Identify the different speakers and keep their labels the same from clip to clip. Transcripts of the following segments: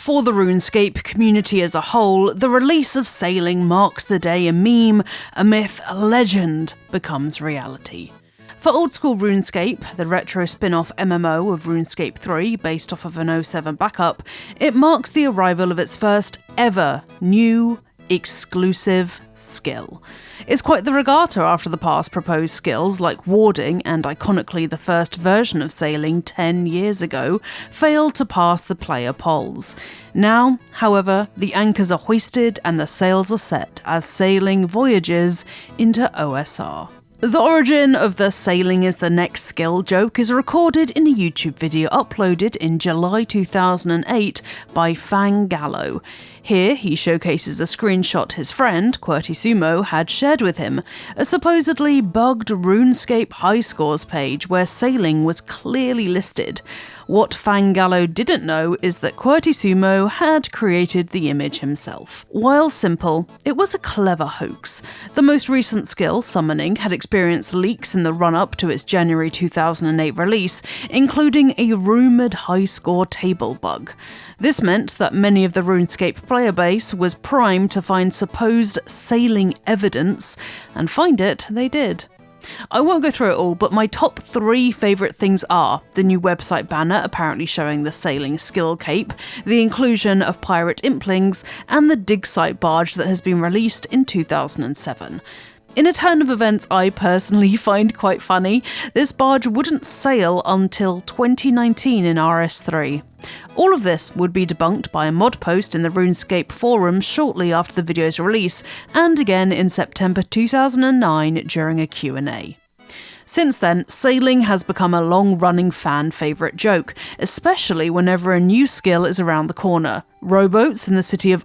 Speaker 1: For the RuneScape community as a whole, the release of Sailing marks the day a meme, a myth, a legend becomes reality. For Old-School Runescape, the retro spin-off MMO of RuneScape 3 based off of an 07 backup, it marks the arrival of its first ever new, exclusive skill. It's quite the regatta after the past proposed skills like warding and iconically the first version of Sailing 10 years ago failed to pass the player polls. Now, however, the anchors are hoisted and the sails are set as Sailing voyages into OSR. The origin of the Sailing is the next skill joke is recorded in a YouTube video uploaded in July 2008 by Fangallo. Here, he showcases a screenshot his friend, QWERTY had shared with him, a supposedly bugged RuneScape high scores page where Sailing was clearly listed. What Fangallo didn't know is that QWERTY had created the image himself. While simple, it was a clever hoax. The most recent skill, Summoning, had experienced leaks in the run-up to its January 2008 release, including a rumoured high-score table bug. This meant that many of the RuneScape player base was primed to find supposed Sailing evidence, and find it they did. I won't go through it all, but my top 3 favourite things are the new website banner apparently showing the Sailing skill cape, the inclusion of pirate implings, and the dig site barge that has been released in 2007. In a turn of events I personally find quite funny, this barge wouldn't sail until 2019 in RS3. All of this would be debunked by a mod post in the RuneScape forum shortly after the video's release, and again in September 2009 during a Q&A. Since then, Sailing has become a long-running fan favourite joke, especially whenever a new skill is around the corner. Rowboats in the city of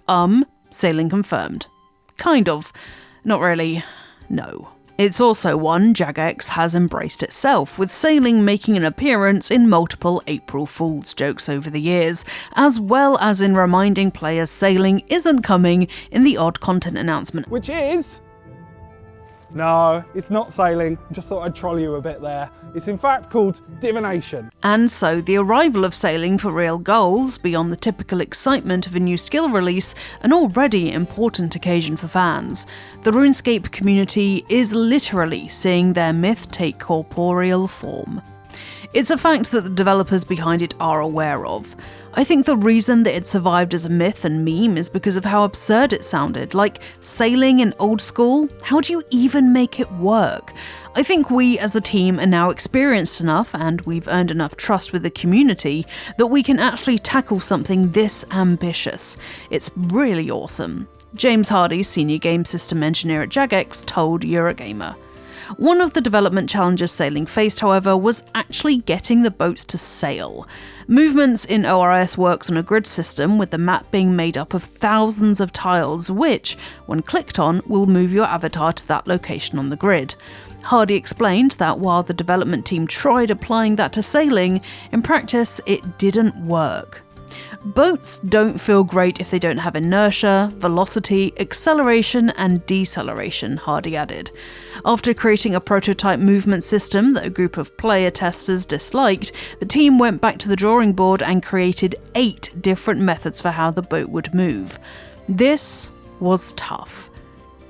Speaker 1: Sailing confirmed. Kind of. Not really. No. It's also one Jagex has embraced itself, with Sailing making an appearance in multiple April Fool's jokes over the years, as well as in reminding players Sailing isn't coming in the odd content announcement.
Speaker 2: Which is... No, it's not Sailing. Just thought I'd troll you a bit there. It's in fact called Divination.
Speaker 1: And so the arrival of Sailing for real goals, beyond the typical excitement of a new skill release, an already important occasion for fans. The RuneScape community is literally seeing their myth take corporeal form. It's a fact that the developers behind it are aware of. I think the reason that it survived as a myth and meme is because of how absurd it sounded, like Sailing in Old School. How do you even make it work? I think we as a team are now experienced enough, and we've earned enough trust with the community, that we can actually tackle something this ambitious. It's really awesome. James Hardy, senior game system engineer at Jagex, told Eurogamer. One of the development challenges Sailing faced, however, was actually getting the boats to sail. Movements in OSRS works on a grid system, with the map being made up of thousands of tiles which, when clicked on, will move your avatar to that location on the grid. Hardy explained that while the development team tried applying that to Sailing, in practice it didn't work. Boats don't feel great if they don't have inertia, velocity, acceleration and deceleration, Hardy added. After creating a prototype movement system that a group of player testers disliked, the team went back to the drawing board and created 8 different methods for how the boat would move. This was tough.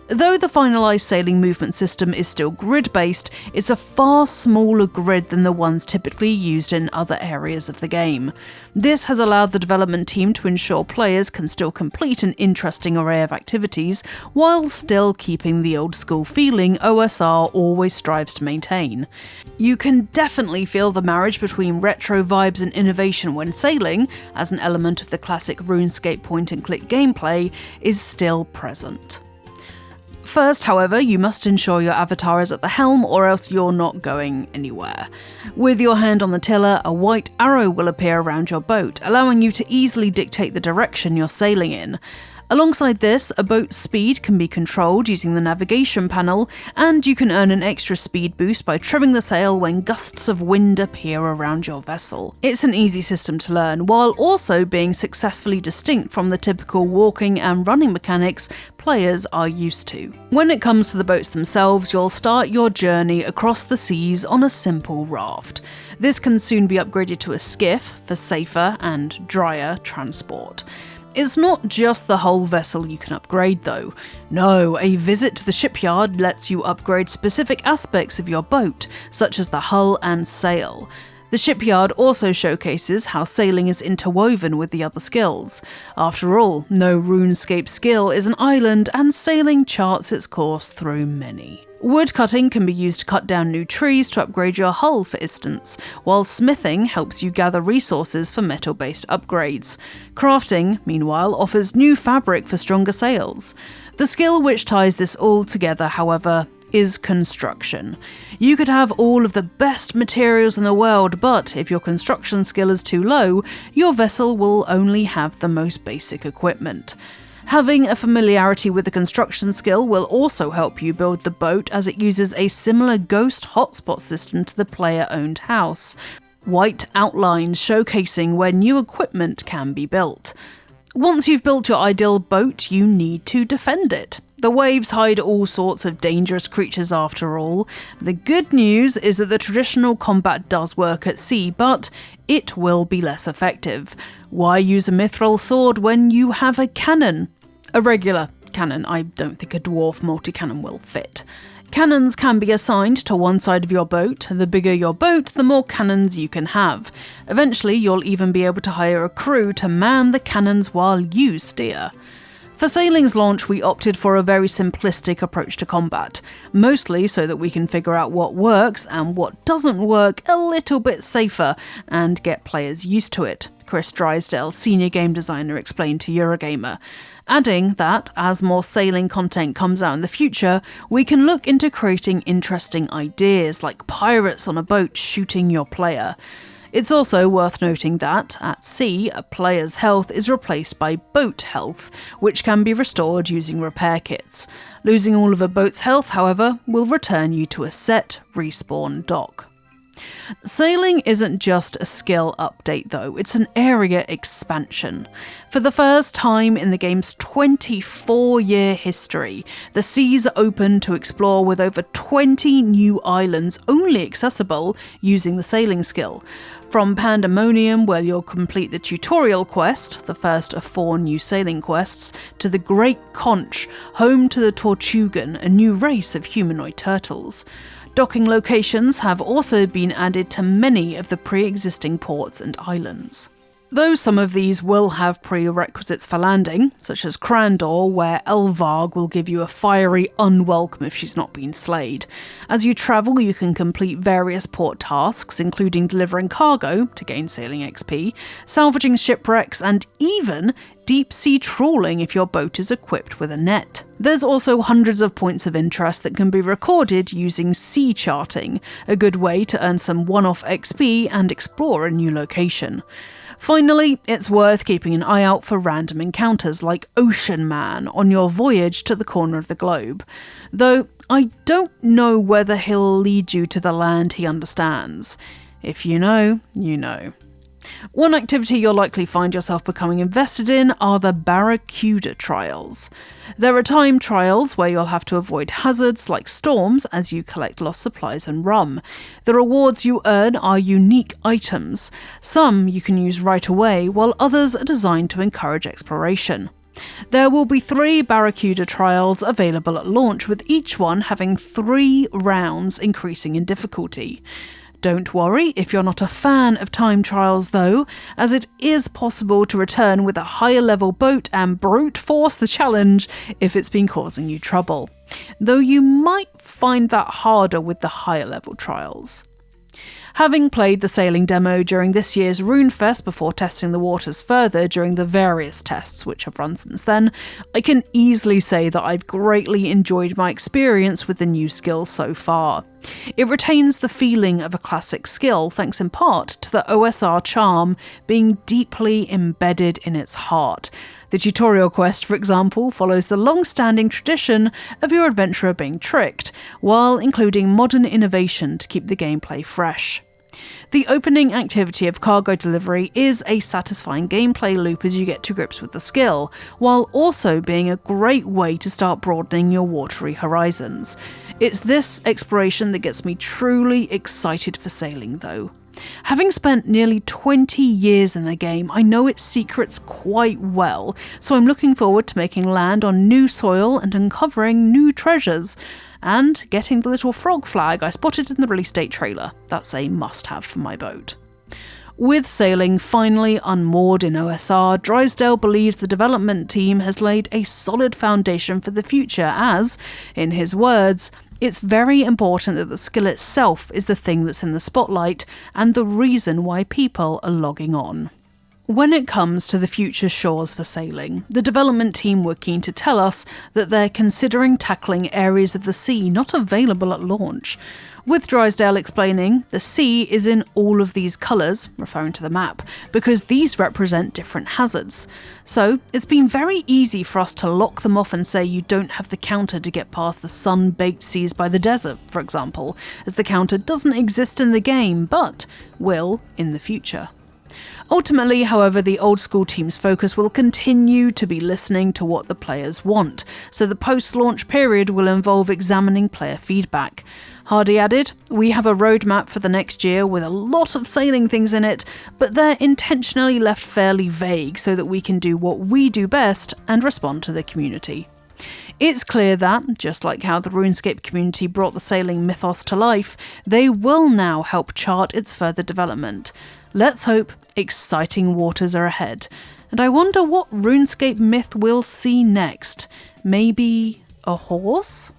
Speaker 1: Though the finalised Sailing movement system is still grid-based, it's a far smaller grid than the ones typically used in other areas of the game. This has allowed the development team to ensure players can still complete an interesting array of activities, while still keeping the old-school feeling OSR always strives to maintain. You can definitely feel the marriage between retro vibes and innovation when Sailing, as an element of the classic RuneScape point-and-click gameplay, is still present. First, however, you must ensure your avatar is at the helm, or else you're not going anywhere. With your hand on the tiller, a white arrow will appear around your boat, allowing you to easily dictate the direction you're sailing in. Alongside this, a boat's speed can be controlled using the navigation panel, and you can earn an extra speed boost by trimming the sail when gusts of wind appear around your vessel. It's an easy system to learn, while also being successfully distinct from the typical walking and running mechanics players are used to. When it comes to the boats themselves, you'll start your journey across the seas on a simple raft. This can soon be upgraded to a skiff for safer and drier transport. It's not just the whole vessel you can upgrade though. No, a visit to the shipyard lets you upgrade specific aspects of your boat, such as the hull and sail. The shipyard also showcases how sailing is interwoven with the other skills. After all, no RuneScape skill is an island, and sailing charts its course through many. Wood cutting can be used to cut down new trees to upgrade your hull, for instance, while smithing helps you gather resources for metal-based upgrades. Crafting, meanwhile, offers new fabric for stronger sails. The skill which ties this all together, however, is construction. You could have all of the best materials in the world, but if your construction skill is too low, your vessel will only have the most basic equipment. Having a familiarity with the construction skill will also help you build the boat, as it uses a similar ghost hotspot system to the player-owned house. White outlines showcasing where new equipment can be built. Once you've built your ideal boat, you need to defend it. The waves hide all sorts of dangerous creatures after all. The good news is that the traditional combat does work at sea, but it will be less effective. Why use a mithril sword when you have a cannon? A regular cannon. I don't think a dwarf multi-cannon will fit. Cannons can be assigned to one side of your boat. The bigger your boat, the more cannons you can have. Eventually, you'll even be able to hire a crew to man the cannons while you steer. For sailing's launch, we opted for a very simplistic approach to combat, mostly so that we can figure out what works and what doesn't work a little bit safer and get players used to it, Chris Drysdale, senior game designer, explained to Eurogamer, adding that as more sailing content comes out in the future, we can look into creating interesting ideas like pirates on a boat shooting your player. It's also worth noting that, at sea, a player's health is replaced by boat health, which can be restored using repair kits. Losing all of a boat's health, however, will return you to a set respawn dock. Sailing isn't just a skill update though, it's an area expansion. For the first time in the game's 24-year history, the seas are open to explore with over 20 new islands only accessible using the sailing skill. From Pandemonium, where you'll complete the tutorial quest, the first of 4 new sailing quests, to the Great Conch, home to the Tortugan, a new race of humanoid turtles. Docking locations have also been added to many of the pre-existing ports and islands. Though some of these will have prerequisites for landing, such as Crandor, where Elvarg will give you a fiery unwelcome if she's not been slayed. As you travel, you can complete various port tasks, including delivering cargo to gain sailing XP, salvaging shipwrecks, and even deep-sea trawling if your boat is equipped with a net. There's also hundreds of points of interest that can be recorded using sea charting, a good way to earn some one-off XP and explore a new location. Finally, it's worth keeping an eye out for random encounters like Ocean Man on your voyage to the corner of the globe, though I don't know whether he'll lead you to the land he understands. If you know, you know. One activity you'll likely find yourself becoming invested in are the Barracuda trials. There are time trials where you'll have to avoid hazards like storms as you collect lost supplies and rum. The rewards you earn are unique items. Some you can use right away, while others are designed to encourage exploration. There will be 3 Barracuda trials available at launch, with each one having 3 rounds increasing in difficulty. Don't worry if you're not a fan of time trials though, as it is possible to return with a higher level boat and brute force the challenge if it's been causing you trouble. Though you might find that harder with the higher level trials. Having played the sailing demo during this year's RuneFest before testing the waters further during the various tests which have run since then, I can easily say that I've greatly enjoyed my experience with the new skills so far. It retains the feeling of a classic skill thanks in part to the OSR charm being deeply embedded in its heart. The tutorial quest, for example, follows the long-standing tradition of your adventurer being tricked, while including modern innovation to keep the gameplay fresh. The opening activity of cargo delivery is a satisfying gameplay loop as you get to grips with the skill, while also being a great way to start broadening your watery horizons. It's this exploration that gets me truly excited for sailing though. Having spent nearly 20 years in the game, I know its secrets quite well, so I'm looking forward to making land on new soil and uncovering new treasures. And getting the little frog flag I spotted in the release date trailer. That's a must-have for my boat. With sailing finally unmoored in OSR, Drysdale believes the development team has laid a solid foundation for the future as, in his words, it's very important that the skill itself is the thing that's in the spotlight and the reason why people are logging on. When it comes to the future shores for sailing, the development team were keen to tell us that they're considering tackling areas of the sea not available at launch. With Drysdale explaining, the sea is in all of these colours, referring to the map, because these represent different hazards. So it's been very easy for us to lock them off and say you don't have the counter to get past the sun-baked seas by the desert, for example, as the counter doesn't exist in the game, but will in the future. Ultimately, however, the old school team's focus will continue to be listening to what the players want, so the post-launch period will involve examining player feedback. Hardy added, "We have a roadmap for the next year with a lot of sailing things in it, but they're intentionally left fairly vague so that we can do what we do best and respond to the community." It's clear that, just like how the RuneScape community brought the sailing mythos to life, they will now help chart its further development. Let's hope exciting waters are ahead. And I wonder what RuneScape myth we'll see next. Maybe a horse?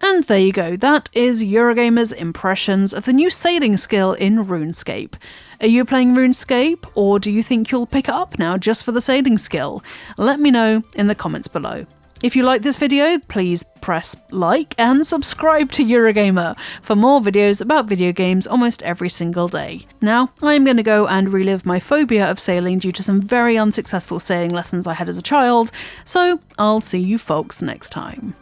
Speaker 1: And there you go, that is Eurogamer's impressions of the new sailing skill in RuneScape. Are you playing RuneScape, or do you think you'll pick it up now just for the sailing skill? Let me know in the comments below. If you like this video, please press like and subscribe to Eurogamer for more videos about video games almost every single day. Now, I'm going to go and relive my phobia of sailing due to some very unsuccessful sailing lessons I had as a child, so I'll see you folks next time.